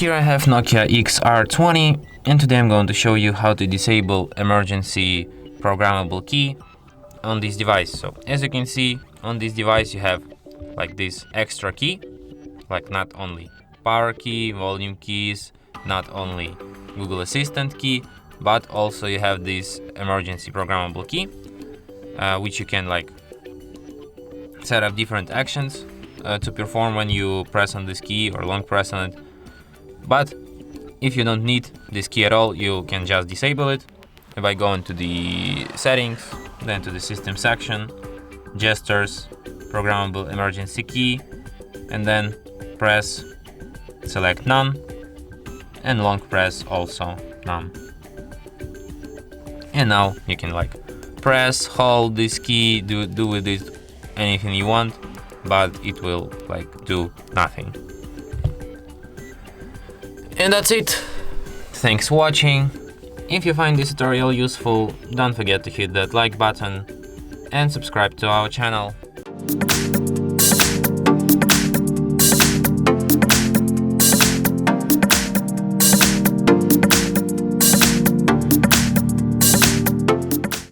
Here I have Nokia XR20, and today I'm going to show you how to disable emergency programmable key on this device. So as you can see, on this device you have like this extra key, like not only power key, volume keys, not only Google Assistant key, but also you have this emergency programmable key, which you can like set up different actions to perform when you press on this key or long press on it. But if you don't need this key at all, you can just disable it by going to the settings, then to the system section, gestures, programmable emergency key, and then press, select none, and long press also none. And now you can like press, hold this key, do with it anything you want, but it will like do nothing. And that's it. Thanks for watching. If you find this tutorial useful, don't forget to hit that like button and subscribe to our channel.